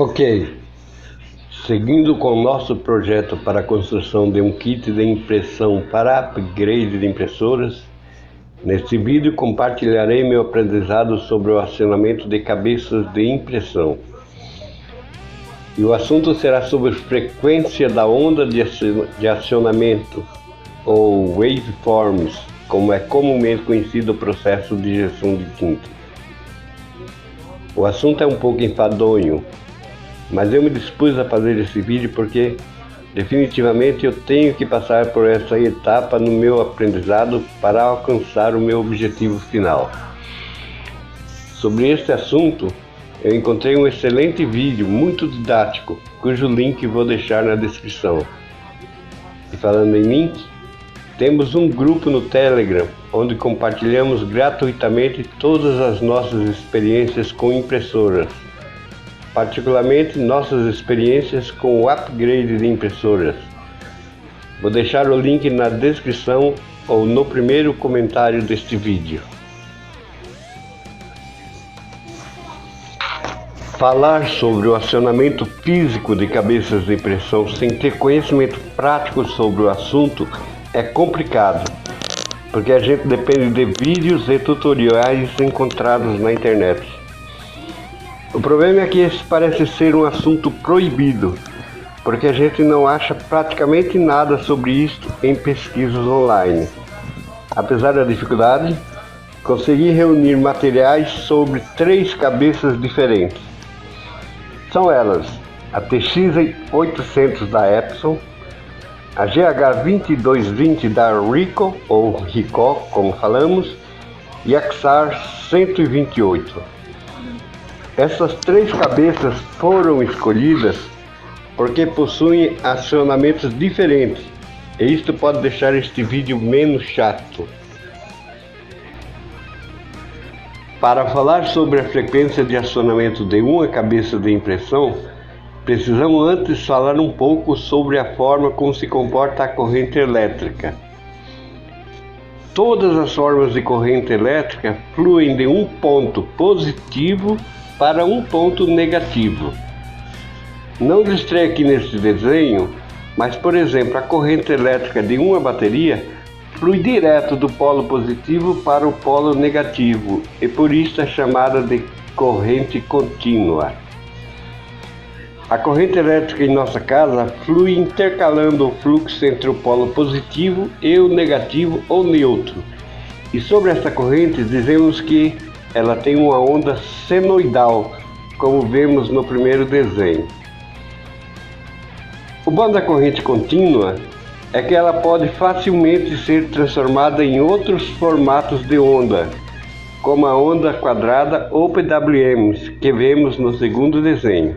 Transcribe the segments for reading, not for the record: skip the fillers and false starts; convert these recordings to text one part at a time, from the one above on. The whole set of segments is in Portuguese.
Ok, seguindo com o nosso projeto para a construção de um kit de impressão para upgrade de impressoras, neste vídeo compartilharei meu aprendizado sobre o acionamento de cabeças de impressão. E o assunto será sobre frequência da onda de acionamento, ou waveforms, como é comumente conhecido o processo de injeção de tinta. O assunto é um pouco enfadonho, mas eu me dispus a fazer esse vídeo porque definitivamente eu tenho que passar por essa etapa no meu aprendizado para alcançar o meu objetivo final. Sobre este assunto, eu encontrei um excelente vídeo, muito didático, cujo link vou deixar na descrição. E falando em link, temos um grupo no Telegram, onde compartilhamos gratuitamente todas as nossas experiências com impressoras, particularmente nossas experiências com o upgrade de impressoras. Vou deixar o link na descrição ou no primeiro comentário deste vídeo. Falar sobre o acionamento físico de cabeças de impressão sem ter conhecimento prático sobre o assunto é complicado, porque a gente depende de vídeos e tutoriais encontrados na internet. O problema é que esse parece ser um assunto proibido, porque a gente não acha praticamente nada sobre isto em pesquisas online. Apesar da dificuldade, consegui reunir materiais sobre 3 cabeças diferentes. São elas a TX800 da Epson, a GH2220 da Ricoh, ou Ricoh como falamos, e a XAR 128. Essas 3 cabeças foram escolhidas porque possuem acionamentos diferentes, e isto pode deixar este vídeo menos chato. Para falar sobre a frequência de acionamento de uma cabeça de impressão, precisamos antes falar um pouco sobre a forma como se comporta a corrente elétrica. Todas as formas de corrente elétrica fluem de um ponto positivo para um ponto negativo. Não ilustrei aqui neste desenho, mas por exemplo, a corrente elétrica de uma bateria flui direto do polo positivo para o polo negativo e por isso é chamada de corrente contínua. A corrente elétrica em nossa casa flui intercalando o fluxo entre o polo positivo e o negativo ou neutro. E sobre esta corrente dizemos que ela tem uma onda senoidal, como vemos no primeiro desenho. O bom da corrente contínua é que ela pode facilmente ser transformada em outros formatos de onda, como a onda quadrada ou PWMs, que vemos no segundo desenho.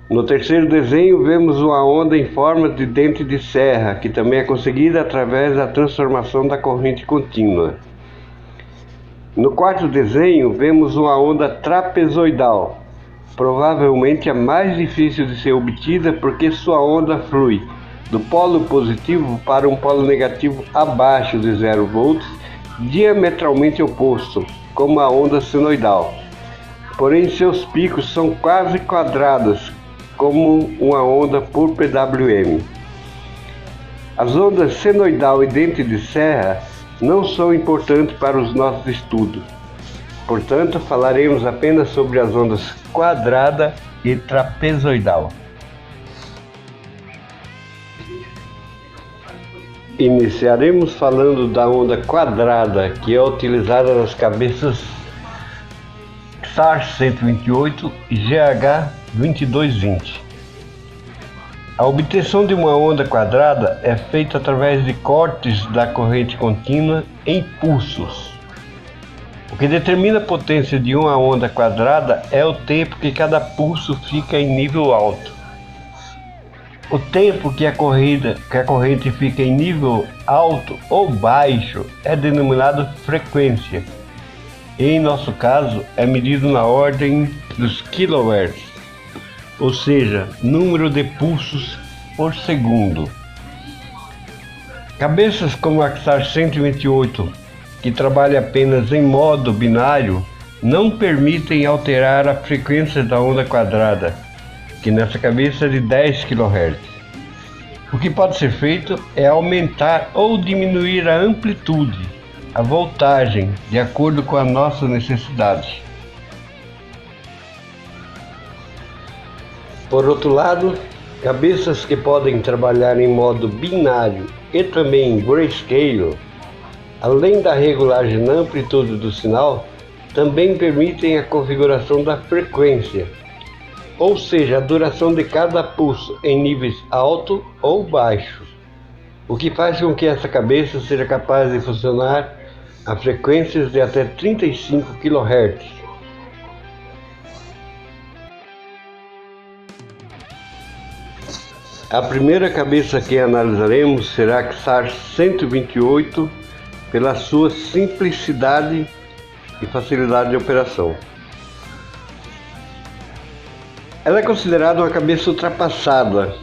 No terceiro desenho vemos uma onda em forma de dente de serra, que também é conseguida através da transformação da corrente contínua. No quarto desenho vemos uma onda trapezoidal, provavelmente a mais difícil de ser obtida porque sua onda flui do polo positivo para um polo negativo abaixo de 0 volts, diametralmente oposto, como a onda senoidal. Porém, seus picos são quase quadrados, como uma onda por PWM. As ondas senoidal e dente de serra não são importantes para os nossos estudos. Portanto, falaremos apenas sobre as ondas quadrada e trapezoidal. Iniciaremos falando da onda quadrada, que é utilizada nas cabeças XAR 128 e GH2220. A obtenção de uma onda quadrada é feita através de cortes da corrente contínua em pulsos. O que determina a potência de uma onda quadrada é o tempo que cada pulso fica em nível alto. O tempo que a corrente fica em nível alto ou baixo é denominado frequência. E em nosso caso é medido na ordem dos kHz, ou seja, número de pulsos por segundo. Cabeças como a XAR 128, que trabalha apenas em modo binário, não permitem alterar a frequência da onda quadrada, que nessa cabeça é de 10 kHz. O que pode ser feito é aumentar ou diminuir a amplitude, a voltagem, de acordo com a nossa necessidade. Por outro lado, cabeças que podem trabalhar em modo binário e também em grayscale, além da regulagem na amplitude do sinal, também permitem a configuração da frequência, ou seja, a duração de cada pulso em níveis alto ou baixo, o que faz com que essa cabeça seja capaz de funcionar a frequências de até 35 kHz. A primeira cabeça que analisaremos será a XAR 128, pela sua simplicidade e facilidade de operação. Ela é considerada uma cabeça ultrapassada,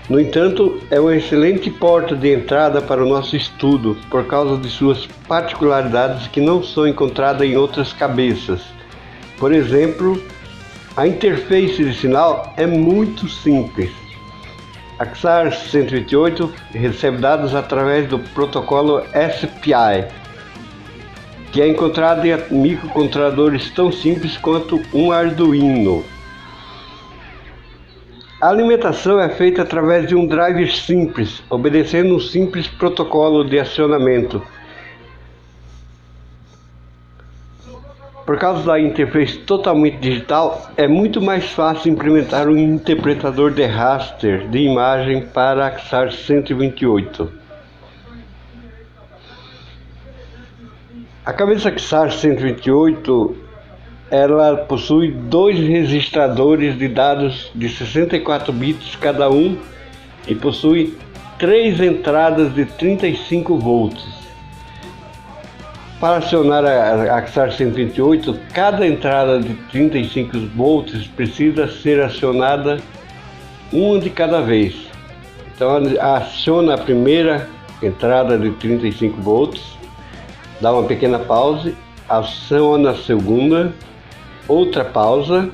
no entanto, é uma excelente porta de entrada para o nosso estudo, por causa de suas particularidades que não são encontradas em outras cabeças. Por exemplo, a interface de sinal é muito simples. A XAR 128 recebe dados através do protocolo SPI, que é encontrado em microcontroladores tão simples quanto um Arduino. A alimentação é feita através de um driver simples, obedecendo um simples protocolo de acionamento. Por causa da interface totalmente digital, é muito mais fácil implementar um interpretador de raster de imagem para a XAR 128. A cabeça XAR 128 ela possui dois registradores de dados de 64 bits cada um e possui 3 entradas de 35 volts. Para acionar a XAR 128, cada entrada de 35 volts precisa ser acionada uma de cada vez. Então aciona a primeira entrada de 35 volts, dá uma pequena pausa, aciona a segunda, outra pausa,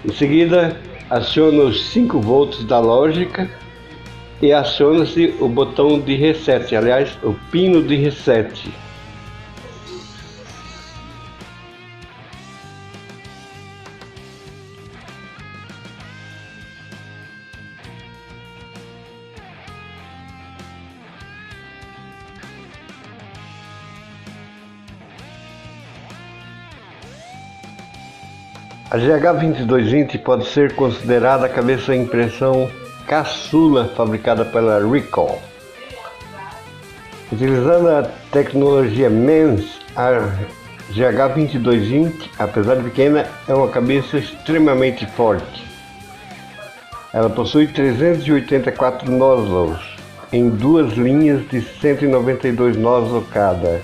em seguida aciona os 5 volts da lógica e aciona-se o botão de reset, aliás, o pino de reset. A GH2220 pode ser considerada a cabeça de impressão caçula fabricada pela Ricoh. Utilizando a tecnologia MEMS, a GH2220, apesar de pequena, é uma cabeça extremamente forte. Ela possui 384 nozzles em 2 linhas de 192 nozzles cada,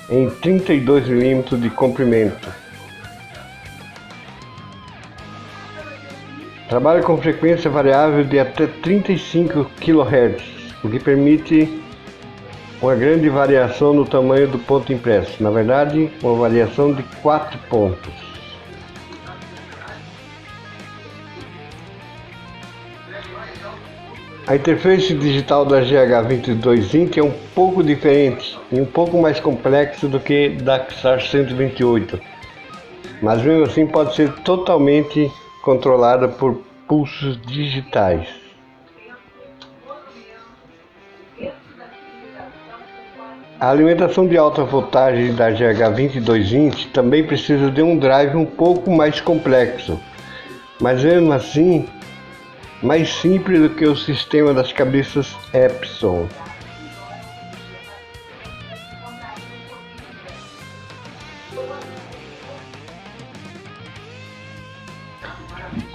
em 32 mm de comprimento. Trabalha com frequência variável de até 35 kHz, o que permite uma grande variação no tamanho do ponto impresso. Na verdade, uma variação de 4 pontos. A interface digital da GH2220 é um pouco diferente e um pouco mais complexo do que da XAR 128, mas mesmo assim pode ser totalmente controlada por pulsos digitais. A alimentação de alta voltagem da GH2220 também precisa de um drive um pouco mais complexo, mas mesmo assim mais simples do que o sistema das cabeças Epson.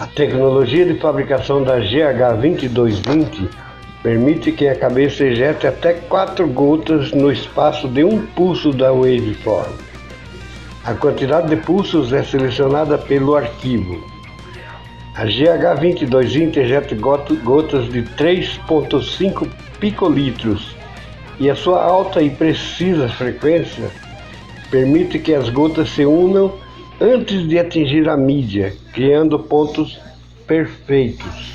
A tecnologia de fabricação da GH2220 permite que a cabeça ejete até 4 gotas no espaço de um pulso da waveform. A quantidade de pulsos é selecionada pelo arquivo. A GH2220 ejeta gotas de 3,5 picolitros e a sua alta e precisa frequência permite que as gotas se unam antes de atingir a mídia, criando pontos perfeitos.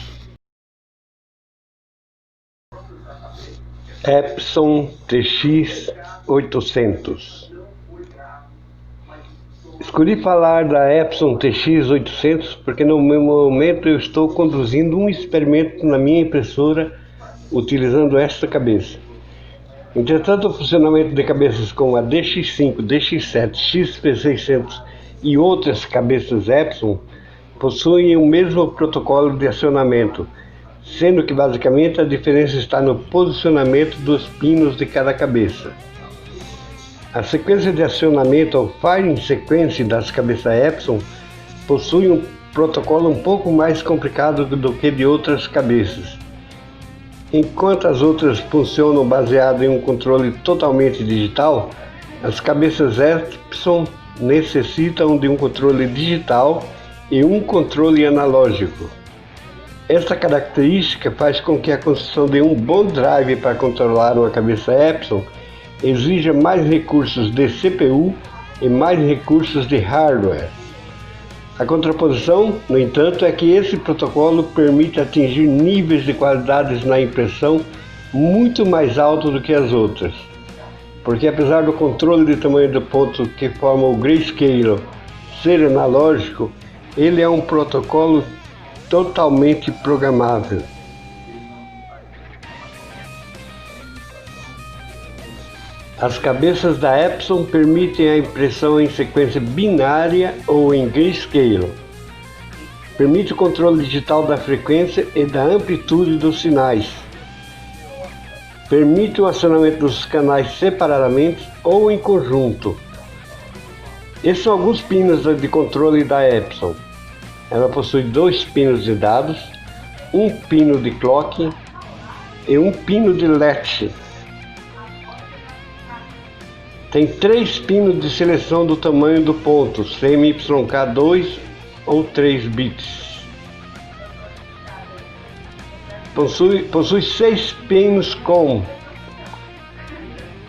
Epson TX800. Escolhi falar da Epson TX800 porque no momento eu estou conduzindo um experimento na minha impressora utilizando esta cabeça. Entretanto, o funcionamento de cabeças como a DX5, DX7, XP600 e outras cabeças Epson possuem o mesmo protocolo de acionamento, sendo que basicamente a diferença está no posicionamento dos pinos de cada cabeça. A sequência de acionamento ou firing sequence das cabeças Epson possui um protocolo um pouco mais complicado do que de outras cabeças. Enquanto as outras funcionam baseado em um controle totalmente digital, as cabeças Epson necessitam de um controle digital e um controle analógico. Esta característica faz com que a construção de um bom drive para controlar uma cabeça Epson exija mais recursos de CPU e mais recursos de hardware. A contraposição, no entanto, é que esse protocolo permite atingir níveis de qualidade na impressão muito mais altos do que as outras, porque apesar do controle de tamanho do ponto que forma o grayscale ser analógico, ele é um protocolo totalmente programável. As cabeças da Epson permitem a impressão em sequência binária ou em grayscale. Permite o controle digital da frequência e da amplitude dos sinais. Permite o acionamento dos canais separadamente ou em conjunto. Esses são alguns pinos de controle da Epson. Ela possui 2 pinos de dados, um pino de clock e um pino de latch. Tem 3 pinos de seleção do tamanho do ponto, CMYK2 ou 3 bits. Possui 6 pinos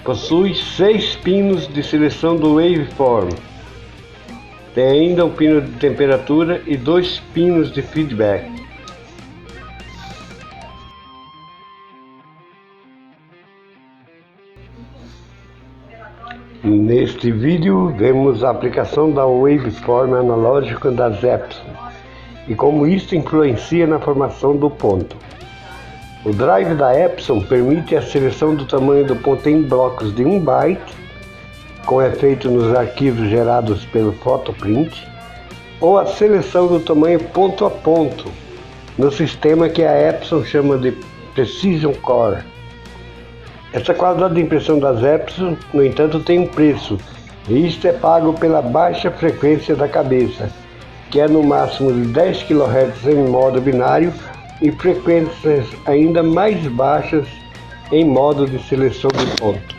Possui 6 pinos de seleção do waveform. Tem ainda um pino de temperatura e 2 pinos de feedback. Neste vídeo vemos a aplicação da waveform analógica das Epson e como isso influencia na formação do ponto. O drive da Epson permite a seleção do tamanho do ponto em blocos de 1 byte, com efeito nos arquivos gerados pelo photoprint, ou a seleção do tamanho ponto a ponto, no sistema que a Epson chama de Precision Core. Essa qualidade de impressão das Epson, no entanto, tem um preço, e isto é pago pela baixa frequência da cabeça, que é no máximo de 10 kHz em modo binário e frequências ainda mais baixas em modo de seleção de ponto.